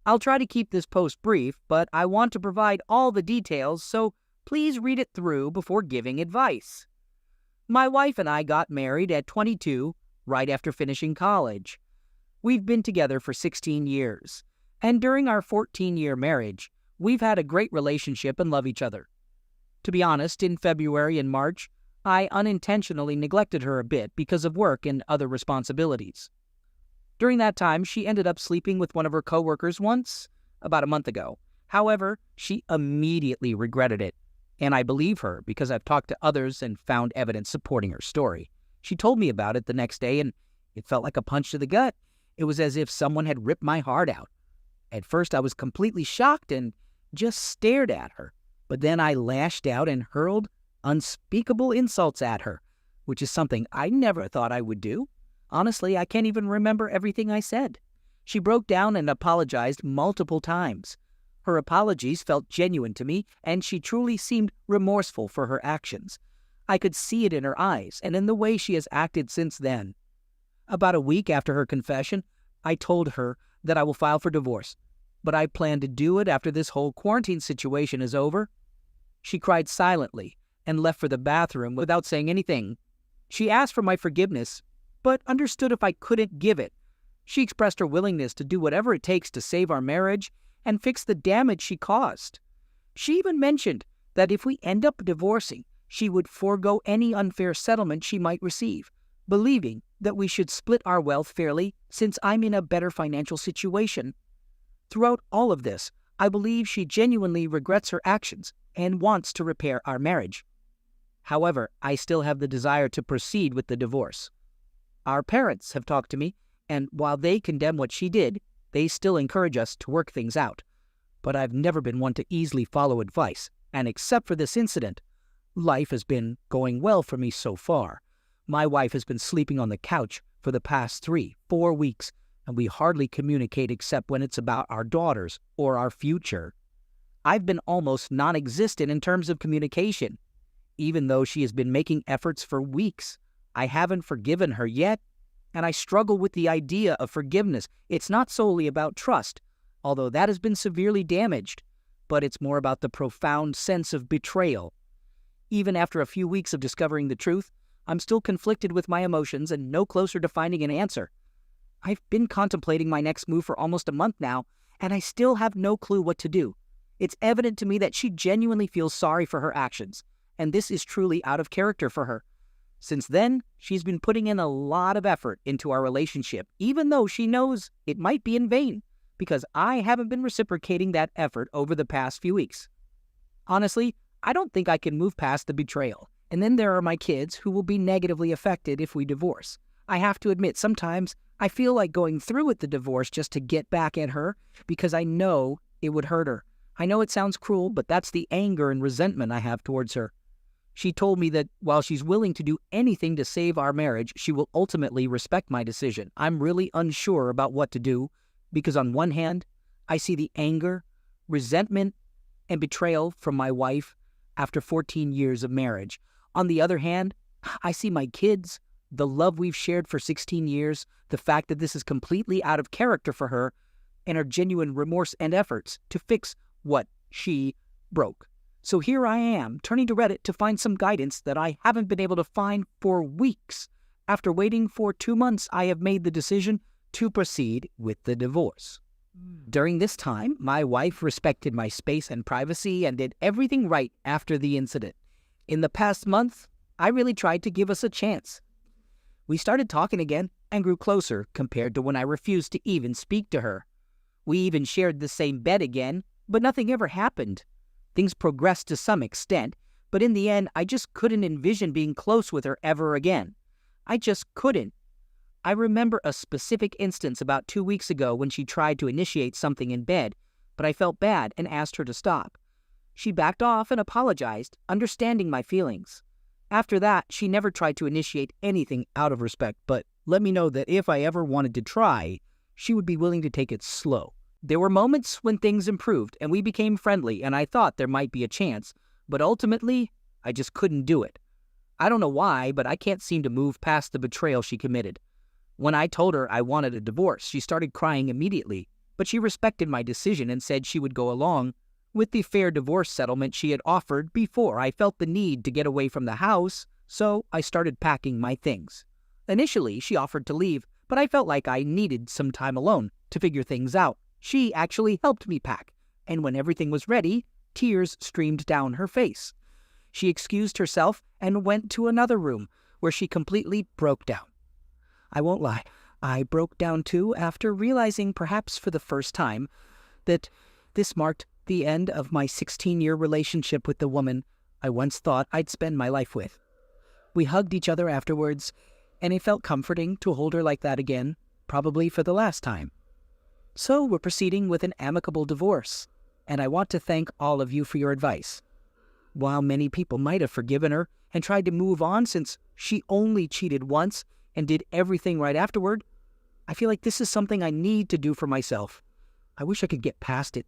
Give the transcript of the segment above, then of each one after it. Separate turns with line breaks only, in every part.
I'll try to keep this post brief, but I want to provide all the details, so please read it through before giving advice. My wife and I got married at 22, right after finishing college. We've been together for 16 years, and during our 14-year marriage, we've had a great relationship and love each other. To be honest, in February and March, I unintentionally neglected her a bit because of work and other responsibilities. During that time, she ended up sleeping with one of her coworkers once, about a month ago. However, she immediately regretted it, and I believe her because I've talked to others and found evidence supporting her story. She told me about it the next day, and it felt like a punch to the gut. It was as if someone had ripped my heart out. At first, I was completely shocked and just stared at her. But then I lashed out and hurled unspeakable insults at her, which is something I never thought I would do. Honestly, I can't even remember everything I said. She broke down and apologized multiple times. Her apologies felt genuine to me, and she truly seemed remorseful for her actions. I could see it in her eyes and in the way she has acted since then. About a week after her confession, I told her that I will file for divorce, but I plan to do it after this whole quarantine situation is over. She cried silently and left for the bathroom without saying anything. She asked for my forgiveness, but understood if I couldn't give it. She expressed her willingness to do whatever it takes to save our marriage and fix the damage she caused. She even mentioned that if we end up divorcing, she would forego any unfair settlement she might receive, believing that we should split our wealth fairly since I'm in a better financial situation. Throughout all of this, I believe she genuinely regrets her actions and wants to repair our marriage. However, I still have the desire to proceed with the divorce. Our parents have talked to me, and while they condemn what she did, they still encourage us to work things out. But I've never been one to easily follow advice, and except for this incident, life has been going well for me so far. My wife has been sleeping on the couch for the past 3-4 weeks, and we hardly communicate except when it's about our daughters or our future. I've been almost non-existent in terms of communication. Even though she has been making efforts for weeks, I haven't forgiven her yet, and I struggle with the idea of forgiveness. It's not solely about trust, although that has been severely damaged, but it's more about the profound sense of betrayal. Even after a few weeks of discovering the truth, I'm still conflicted with my emotions and no closer to finding an answer. I've been contemplating my next move for almost a month now, and I still have no clue what to do. It's evident to me that she genuinely feels sorry for her actions, and this is truly out of character for her. Since then, she's been putting in a lot of effort into our relationship, even though she knows it might be in vain, because I haven't been reciprocating that effort over the past few weeks. Honestly, I don't think I can move past the betrayal, and then there are my kids who will be negatively affected if we divorce. I have to admit, sometimes I feel like going through with the divorce just to get back at her, because I know it would hurt her. I know it sounds cruel, but that's the anger and resentment I have towards her. She told me that while she's willing to do anything to save our marriage, she will ultimately respect my decision. I'm really unsure about what to do, because on one hand, I see the anger, resentment, and betrayal from my wife after 14 years of marriage. On the other hand, I see my kids, the love we've shared for 16 years, the fact that this is completely out of character for her, and her genuine remorse and efforts to fix what she broke. So here I am, turning to Reddit to find some guidance that I haven't been able to find for weeks. After waiting for 2 months, I have made the decision to proceed with the divorce. During this time, my wife respected my space and privacy and did everything right after the incident. In the past month, I really tried to give us a chance. We started talking again and grew closer compared to when I refused to even speak to her. We even shared the same bed again, but nothing ever happened. Things progressed to some extent, but in the end, I just couldn't envision being close with her ever again. I just couldn't. I remember a specific instance about 2 weeks ago when she tried to initiate something in bed, but I felt bad and asked her to stop. She backed off and apologized, understanding my feelings. After that, she never tried to initiate anything out of respect, but let me know that if I ever wanted to try, she would be willing to take it slow. There were moments when things improved and we became friendly, and I thought there might be a chance, but ultimately, I just couldn't do it. I don't know why, but I can't seem to move past the betrayal she committed. When I told her I wanted a divorce, she started crying immediately. but she respected my decision and said she would go along with the fair divorce settlement she had offered before I felt the need to get away from the house, so I started packing my things. Initially, she offered to leave, but I felt like I needed some time alone to figure things out. She actually helped me pack, and when everything was ready, tears streamed down her face. She excused herself and went to another room, where she completely broke down. I won't lie, I broke down too after realizing, perhaps for the first time, that this marked the end of my 16-year relationship with the woman I once thought I'd spend my life with. We hugged each other afterwards, and it felt comforting to hold her like that again, probably for the last time. So we're proceeding with an amicable divorce, and I want to thank all of you for your advice. While many people might have forgiven her and tried to move on since she only cheated once and did everything right afterward, I feel like this is something I need to do for myself. I wish I could get past it.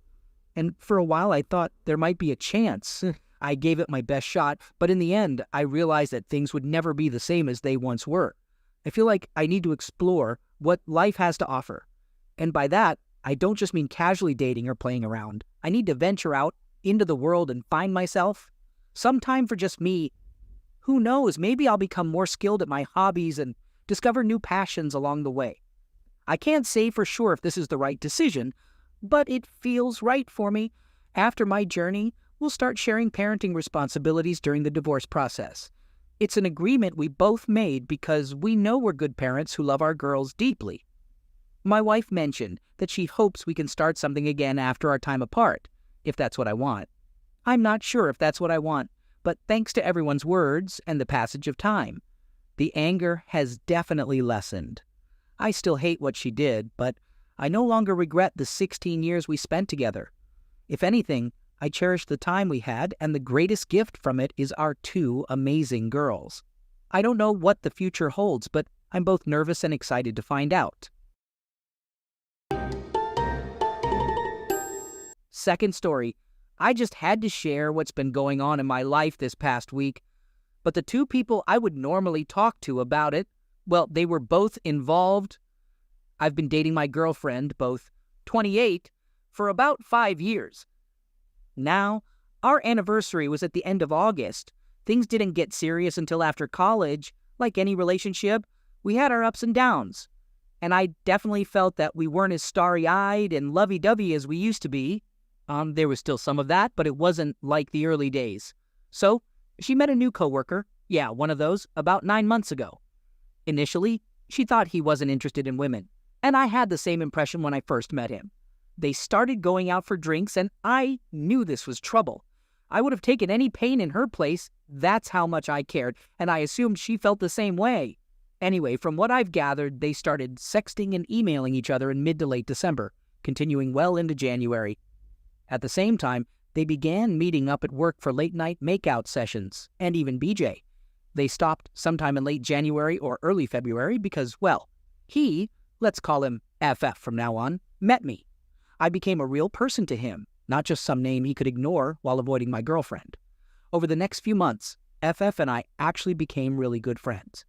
And for a while I thought there might be a chance. I gave it my best shot, but in the end I realized that things would never be the same as they once were. I feel like I need to explore what life has to offer. And by that, I don't just mean casually dating or playing around. I need to venture out into the world and find myself. Some time for just me. Who knows, maybe I'll become more skilled at my hobbies and discover new passions along the way. I can't say for sure if this is the right decision, but it feels right for me. After my journey, we'll start sharing parenting responsibilities during the divorce process. It's an agreement we both made because we know we're good parents who love our girls deeply. My wife mentioned that she hopes we can start something again after our time apart, if that's what I want. I'm not sure if that's what I want, but thanks to everyone's words and the passage of time, the anger has definitely lessened. I still hate what she did, but I no longer regret the 16 years we spent together. If anything, I cherish the time we had, and the greatest gift from it is our 2 amazing girls. I don't know what the future holds, but I'm both nervous and excited to find out. Second story. I just had to share what's been going on in my life this past week, but the 2 people I would normally talk to about it, well, they were both involved. I've been dating my girlfriend, both 28, for about 5 years. Now, our anniversary was at the end of August. Things didn't get serious until after college. Like any relationship, we had our ups and downs. And I definitely felt that we weren't as starry-eyed and lovey-dovey as we used to be. There was still some of that, but it wasn't like the early days. So, she met a new coworker, one of those, about 9 months ago. Initially, she thought he wasn't interested in women, and I had the same impression when I first met him. They started going out for drinks, and I knew this was trouble. I would have taken any pain in her place. That's how much I cared, and I assumed she felt the same way. Anyway, from what I've gathered, they started sexting and emailing each other in mid to late December, continuing well into January. At the same time, they began meeting up at work for late-night makeout sessions, and even BJ. They stopped sometime in late January or early February because, well, he, let's call him FF from now on, met me. I became a real person to him, not just some name he could ignore while avoiding my girlfriend. Over the next few months, FF and I actually became really good friends.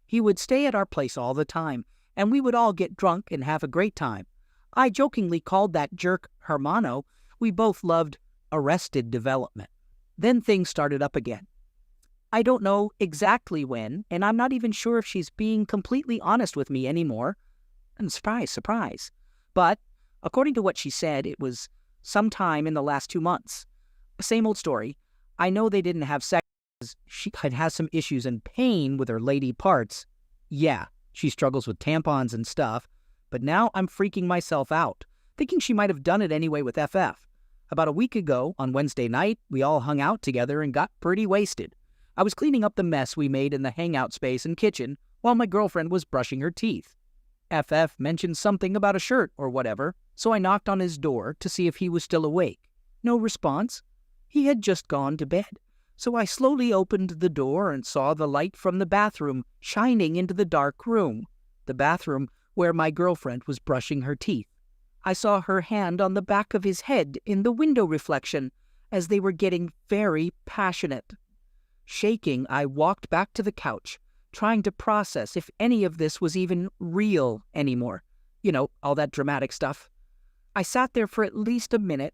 He would stay at our place all the time, and we would all get drunk and have a great time. I jokingly called that jerk Hermano. We both loved Arrested Development. Then things started up again. I don't know exactly when, and I'm not even sure if she's being completely honest with me anymore. And surprise, surprise. But according to what she said, it was sometime in the last 2 months. Same old story. I know they didn't have sex because she had some issues and pain with her lady parts. Yeah, she struggles with tampons and stuff. But now I'm freaking myself out, thinking she might have done it anyway with FF. About a week ago, on Wednesday night, we all hung out together and got pretty wasted. I was cleaning up the mess we made in the hangout space and kitchen while my girlfriend was brushing her teeth. FF mentioned something about a shirt or whatever, so I knocked on his door to see if he was still awake. No response. He had just gone to bed. So I slowly opened the door and saw the light from the bathroom shining into the dark room, the bathroom where my girlfriend was brushing her teeth. I saw her hand on the back of his head in the window reflection as they were getting very passionate. Shaking, I walked back to the couch, trying to process if any of this was even real anymore. You know, all that dramatic stuff. I sat there for at least a minute,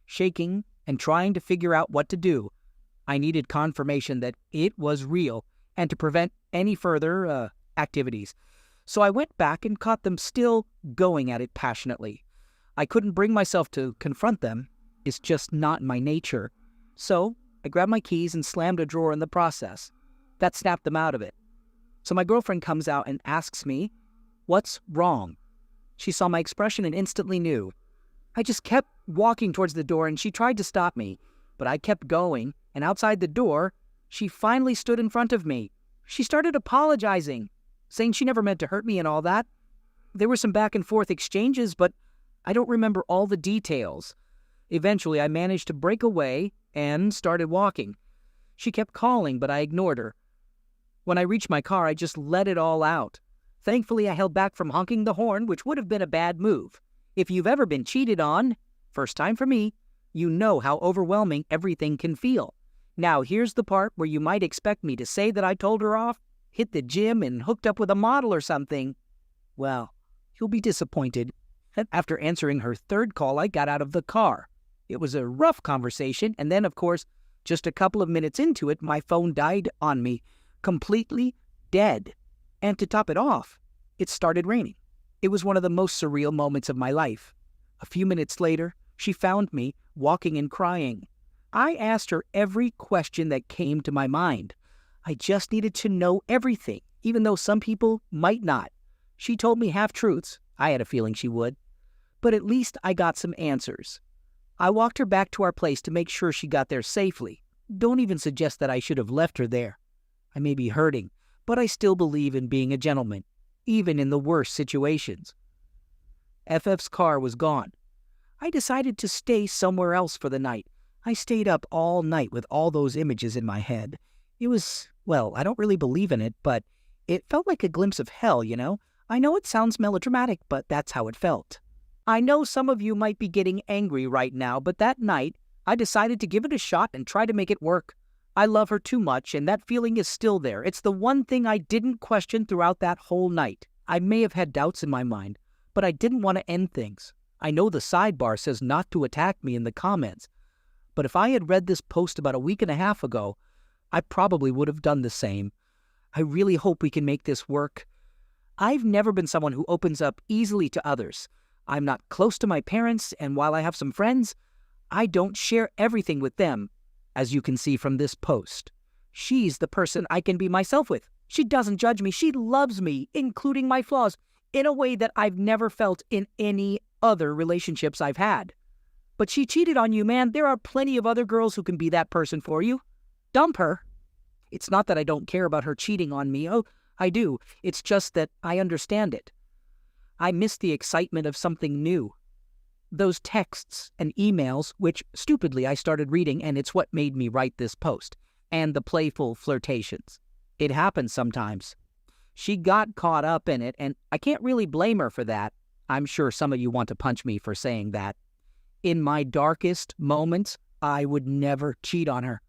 shaking and trying to figure out what to do. I needed confirmation that it was real and to prevent any further activities. So I went back and caught them still going at it passionately. I couldn't bring myself to confront them. It's just not my nature. So I grabbed my keys and slammed a drawer in the process. That snapped them out of it. So my girlfriend comes out and asks me, "What's wrong?" She saw my expression and instantly knew. I just kept walking towards the door and she tried to stop me, but I kept going, and outside the door, she finally stood in front of me. She started apologizing, saying she never meant to hurt me and all that. There were some back and forth exchanges, but I don't remember all the details. Eventually, I managed to break away and started walking. She kept calling, but I ignored her. When I reached my car, I just let it all out. Thankfully, I held back from honking the horn, which would have been a bad move. If you've ever been cheated on, first time for me, you know how overwhelming everything can feel. Now, here's the part where you might expect me to say that I told her off, hit the gym, and hooked up with a model or something. Well, you'll be disappointed. After answering her third call, I got out of the car. It was a rough conversation, and then, of course, just a couple of minutes into it, my phone died on me, completely dead. And to top it off, it started raining. It was one of the most surreal moments of my life. A few minutes later, she found me walking and crying. I asked her every question that came to my mind. I just needed to know everything, even though some people might not. She told me half-truths. I had a feeling she would. But at least I got some answers. I walked her back to our place to make sure she got there safely. Don't even suggest that I should have left her there. I may be hurting, but I still believe in being a gentleman, even in the worst situations. FF's car was gone. I decided to stay somewhere else for the night. I stayed up all night with all those images in my head. It was, well, I don't really believe in it, but it felt like a glimpse of hell, you know? I know it sounds melodramatic, but that's how it felt. I know some of you might be getting angry right now, but that night, I decided to give it a shot and try to make it work. I love her too much, and that feeling is still there. It's the one thing I didn't question throughout that whole night. I may have had doubts in my mind, but I didn't want to end things. I know the sidebar says not to attack me in the comments, but if I had read this post about a week and a half ago, I probably would have done the same. I really hope we can make this work. I've never been someone who opens up easily to others. I'm not close to my parents, and while I have some friends, I don't share everything with them, as you can see from this post. She's the person I can be myself with. She doesn't judge me. She loves me, including my flaws, in a way that I've never felt in any other relationships I've had. But she cheated on you, man. There are plenty of other girls who can be that person for you. Dump her. It's not that I don't care about her cheating on me. Oh, I do. It's just that I understand it. I miss the excitement of something new. Those texts and emails, which stupidly I started reading, and it's what made me write this post, and the playful flirtations. It happens sometimes. She got caught up in it, and I can't really blame her for that. I'm sure some of you want to punch me for saying that. In my darkest moments, I would never cheat on her.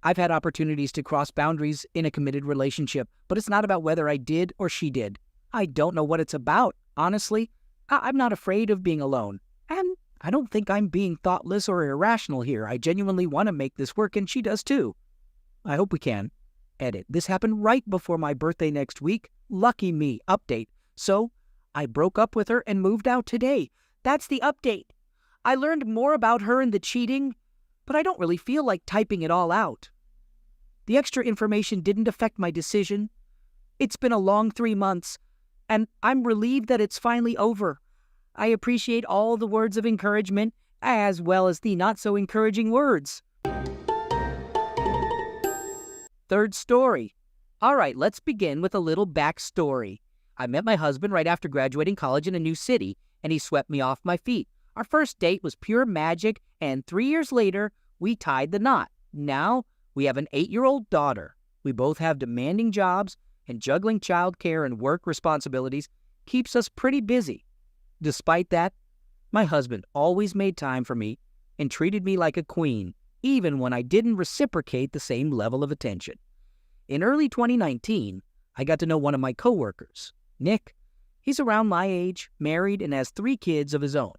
I've had opportunities to cross boundaries in a committed relationship, but it's not about whether I did or she did. I don't know what it's about, honestly. I'm not afraid of being alone. And I don't think I'm being thoughtless or irrational here. I genuinely want to make this work, and she does too. I hope we can. Edit. This happened right before my birthday next week. Lucky me. Update. So, I broke up with her and moved out today. That's the update. I learned more about her and the cheating, but I don't really feel like typing it all out. The extra information didn't affect my decision. It's been a long 3 months, and I'm relieved that it's finally over. I appreciate all the words of encouragement, as well as the not-so-encouraging words. Third story. All right, let's begin with a little backstory. I met my husband right after graduating college in a new city, and he swept me off my feet. Our first date was pure magic, and 3 years later, we tied the knot. Now, we have an 8-year-old daughter. We both have demanding jobs, and juggling childcare and work responsibilities keeps us pretty busy. Despite that, my husband always made time for me and treated me like a queen, even when I didn't reciprocate the same level of attention. In early 2019, I got to know one of my coworkers, Nick. He's around my age, married, and has 3 kids of his own.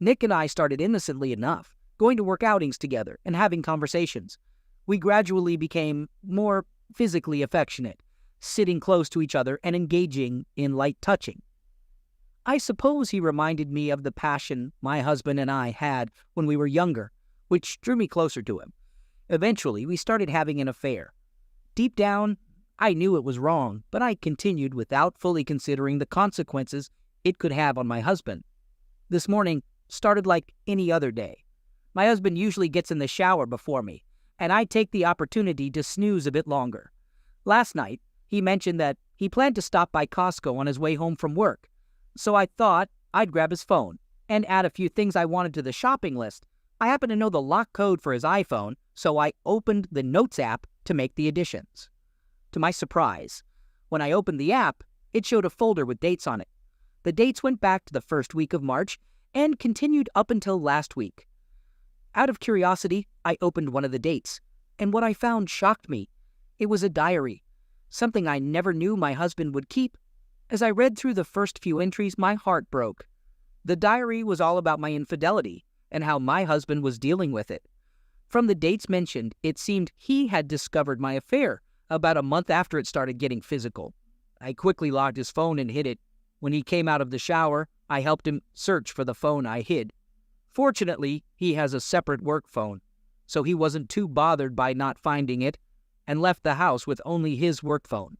Nick and I started innocently enough, going to work outings together and having conversations. We gradually became more physically affectionate, sitting close to each other and engaging in light touching. I suppose he reminded me of the passion my husband and I had when we were younger, which drew me closer to him. Eventually, we started having an affair. Deep down, I knew it was wrong, but I continued without fully considering the consequences it could have on my husband. This morning started like any other day. My husband usually gets in the shower before me, and I take the opportunity to snooze a bit longer. Last night, he mentioned that he planned to stop by Costco on his way home from work, so I thought I'd grab his phone and add a few things I wanted to the shopping list. I happen to know the lock code for his iPhone, so I opened the Notes app to make the additions. To my surprise, when I opened the app, it showed a folder with dates on it. The dates went back to the first week of March and continued up until last week. Out of curiosity, I opened one of the dates, and what I found shocked me. It was a diary, something I never knew my husband would keep. As I read through the first few entries, my heart broke. The diary was all about my infidelity and how my husband was dealing with it. From the dates mentioned, it seemed he had discovered my affair about a month after it started getting physical. I quickly locked his phone and hid it. When he came out of the shower, I helped him search for the phone I hid. Fortunately, he has a separate work phone, so he wasn't too bothered by not finding it and left the house with only his work phone.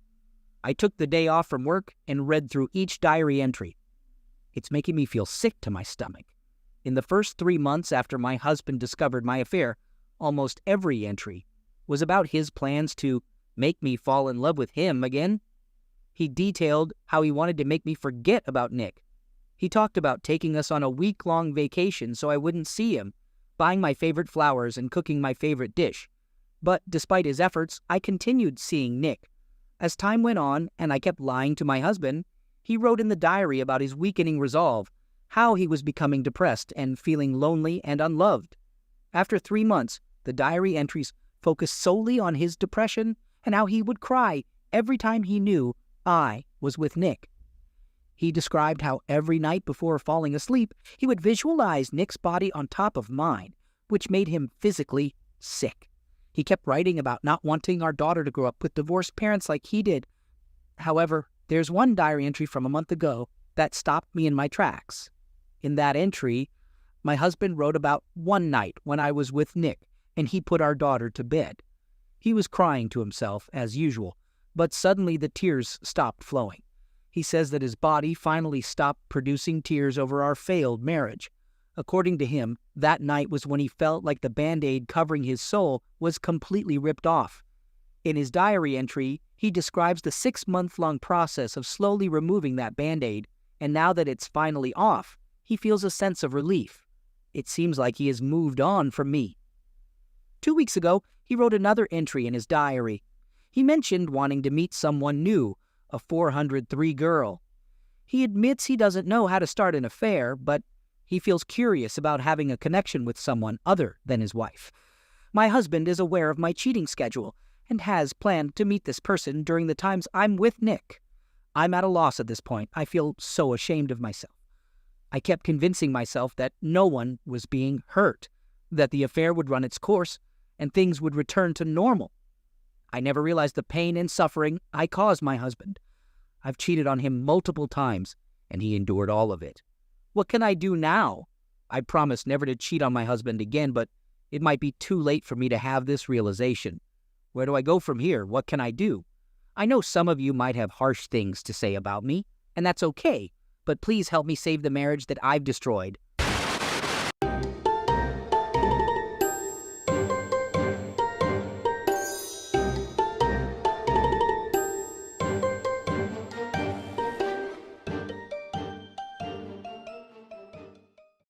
I took the day off from work and read through each diary entry. It's making me feel sick to my stomach. In the first 3 months after my husband discovered my affair, almost every entry was about his plans to make me fall in love with him again. He detailed how he wanted to make me forget about Nick. He talked about taking us on a week-long vacation so I wouldn't see him, buying my favorite flowers and cooking my favorite dish. But despite his efforts, I continued seeing Nick. As time went on and I kept lying to my husband, he wrote in the diary about his weakening resolve, how he was becoming depressed and feeling lonely and unloved. After 3 months, the diary entries focused solely on his depression and how he would cry every time he knew I was with Nick. He described how every night before falling asleep, he would visualize Nick's body on top of mine, which made him physically sick. He kept writing about not wanting our daughter to grow up with divorced parents like he did. However, there's one diary entry from a month ago that stopped me in my tracks. In that entry, my husband wrote about one night when I was with Nick and he put our daughter to bed. He was crying to himself, as usual, but suddenly the tears stopped flowing. He says that his body finally stopped producing tears over our failed marriage. According to him, that night was when he felt like the Band-Aid covering his soul was completely ripped off. In his diary entry, he describes the 6-month-long process of slowly removing that Band-Aid, and now that it's finally off, he feels a sense of relief. It seems like he has moved on from me. 2 weeks ago, he wrote another entry in his diary. He mentioned wanting to meet someone new, a 403 girl. He admits he doesn't know how to start an affair, but he feels curious about having a connection with someone other than his wife. My husband is aware of my cheating schedule and has planned to meet this person during the times I'm with Nick. I'm at a loss at this point. I feel so ashamed of myself. I kept convincing myself that no one was being hurt, that the affair would run its course, and things would return to normal. I never realized the pain and suffering I caused my husband. I've cheated on him multiple times, and he endured all of it. What can I do now? I promised never to cheat on my husband again, but it might be too late for me to have this realization. Where do I go from here? What can I do? I know some of you might have harsh things to say about me, and that's okay, but please help me save the marriage that I've destroyed.